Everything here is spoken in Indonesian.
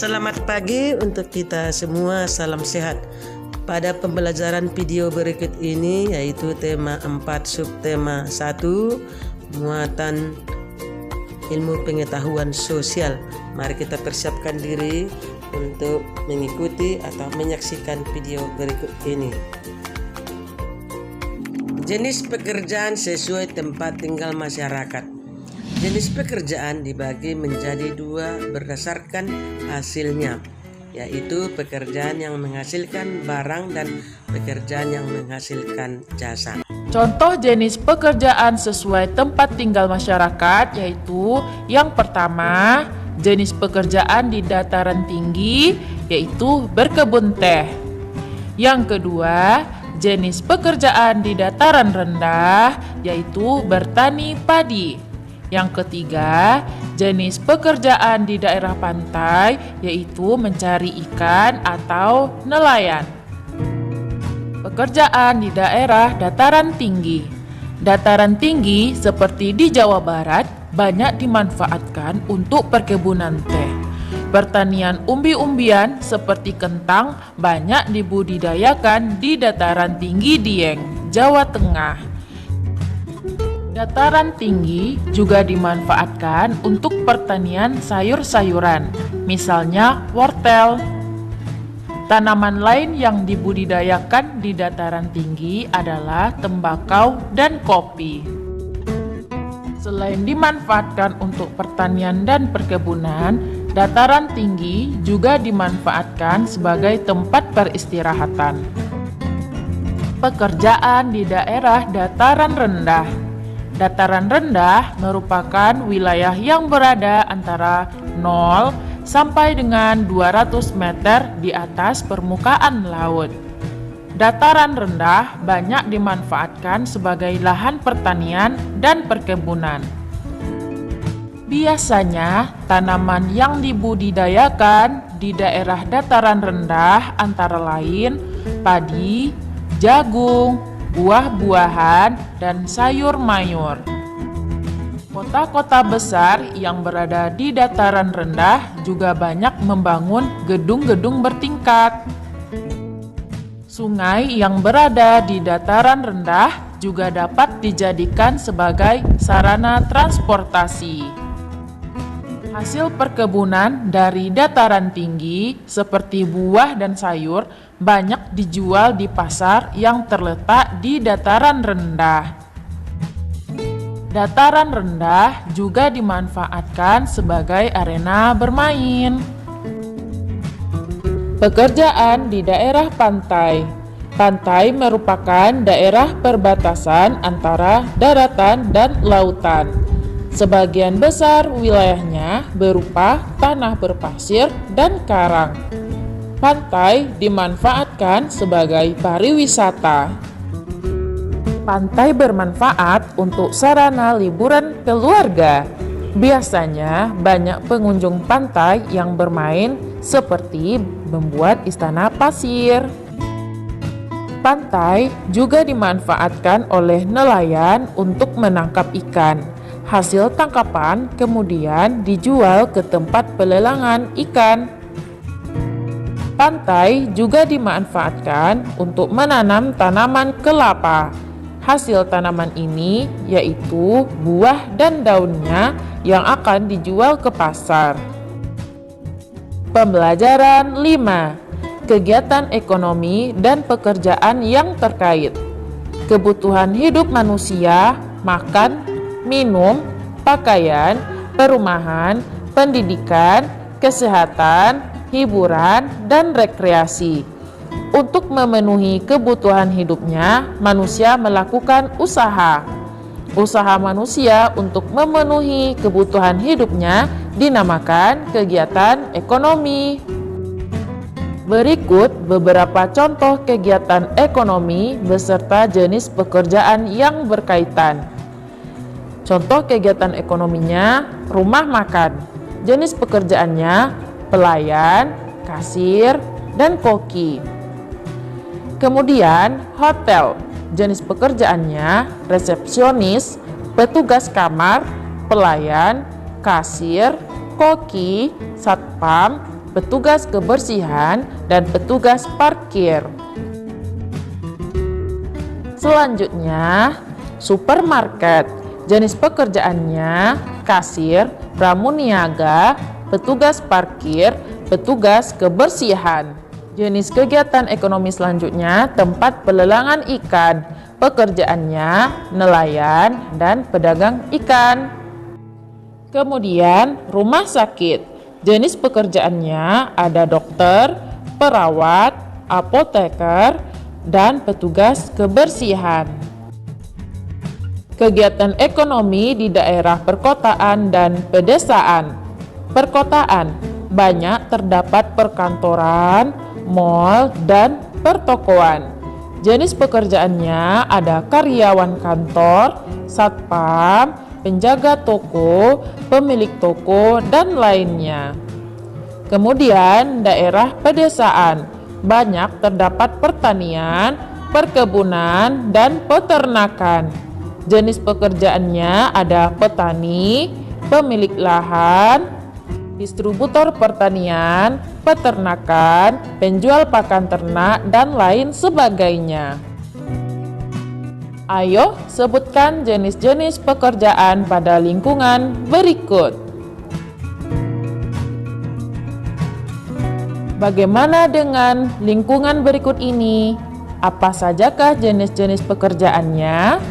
Selamat pagi untuk kita semua, salam sehat. Pada pembelajaran video berikut ini yaitu tema 4 subtema 1 muatan ilmu pengetahuan sosial. Mari kita persiapkan diri untuk mengikuti atau menyaksikan video berikut ini. Jenis pekerjaan sesuai tempat tinggal masyarakat. Jenis pekerjaan dibagi menjadi dua berdasarkan hasilnya, yaitu pekerjaan yang menghasilkan barang dan pekerjaan yang menghasilkan jasa. Contoh jenis pekerjaan sesuai tempat tinggal masyarakat yaitu yang pertama, jenis pekerjaan di dataran tinggi yaitu berkebun teh. Yang kedua, jenis pekerjaan di dataran rendah yaitu bertani padi. Yang ketiga, jenis pekerjaan di daerah pantai yaitu mencari ikan atau nelayan. Pekerjaan di daerah dataran tinggi. Dataran tinggi seperti di Jawa Barat banyak dimanfaatkan untuk perkebunan teh. Pertanian umbi-umbian seperti kentang banyak dibudidayakan di dataran tinggi Dieng, Jawa Tengah. Dataran tinggi juga dimanfaatkan untuk pertanian sayur-sayuran, misalnya wortel. Tanaman lain yang dibudidayakan di dataran tinggi adalah tembakau dan kopi. Selain dimanfaatkan untuk pertanian dan perkebunan, dataran tinggi juga dimanfaatkan sebagai tempat peristirahatan. Pekerjaan di daerah dataran rendah. Dataran rendah merupakan wilayah yang berada antara 0 sampai dengan 200 meter di atas permukaan laut. Dataran rendah banyak dimanfaatkan sebagai lahan pertanian dan perkebunan. Biasanya, tanaman yang dibudidayakan di daerah dataran rendah antara lain padi, jagung, buah-buahan, dan sayur mayur. Kota-kota besar yang berada di dataran rendah juga banyak membangun gedung-gedung bertingkat. Sungai yang berada di dataran rendah juga dapat dijadikan sebagai sarana transportasi. Hasil perkebunan dari dataran tinggi seperti buah dan sayur banyak dijual di pasar yang terletak di dataran rendah. Dataran rendah juga dimanfaatkan sebagai arena bermain. Pekerjaan di daerah pantai. Pantai merupakan daerah perbatasan antara daratan dan lautan. Sebagian besar wilayahnya berupa tanah berpasir dan karang. Pantai dimanfaatkan sebagai pariwisata. Pantai bermanfaat untuk sarana liburan keluarga. Biasanya banyak pengunjung pantai yang bermain seperti membuat istana pasir. Pantai juga dimanfaatkan oleh nelayan untuk menangkap ikan. Hasil tangkapan kemudian dijual ke tempat pelelangan ikan. Pantai juga dimanfaatkan untuk menanam tanaman kelapa. Hasil tanaman ini yaitu buah dan daunnya yang akan dijual ke pasar. Pembelajaran 5. Kegiatan ekonomi dan pekerjaan yang terkait. Kebutuhan hidup manusia, makan, minum, pakaian, perumahan, pendidikan, kesehatan, hiburan, dan rekreasi. Untuk memenuhi kebutuhan hidupnya, manusia melakukan usaha. Usaha manusia untuk memenuhi kebutuhan hidupnya dinamakan kegiatan ekonomi. Berikut beberapa contoh kegiatan ekonomi beserta jenis pekerjaan yang berkaitan. Contoh kegiatan ekonominya, rumah makan. Jenis pekerjaannya, pelayan, kasir, dan koki. Kemudian, hotel. Jenis pekerjaannya, resepsionis, petugas kamar, pelayan, kasir, koki, satpam, petugas kebersihan, dan petugas parkir. Selanjutnya, supermarket. Jenis pekerjaannya kasir, pramuniaga, petugas parkir, petugas kebersihan. Jenis kegiatan ekonomi selanjutnya tempat pelelangan ikan. Pekerjaannya nelayan dan pedagang ikan. Kemudian rumah sakit. Jenis pekerjaannya ada dokter, perawat, apoteker, dan petugas kebersihan. Kegiatan ekonomi di daerah perkotaan dan pedesaan. Perkotaan, banyak terdapat perkantoran, mal, dan pertokoan. Jenis pekerjaannya ada karyawan kantor, satpam, penjaga toko, pemilik toko, dan lainnya. Kemudian daerah pedesaan, banyak terdapat pertanian, perkebunan, dan peternakan. Jenis pekerjaannya ada petani, pemilik lahan, distributor pertanian, peternakan, penjual pakan ternak, dan lain sebagainya. Ayo sebutkan jenis-jenis pekerjaan pada lingkungan berikut. Bagaimana dengan lingkungan berikut ini? Apa sajakah jenis-jenis pekerjaannya?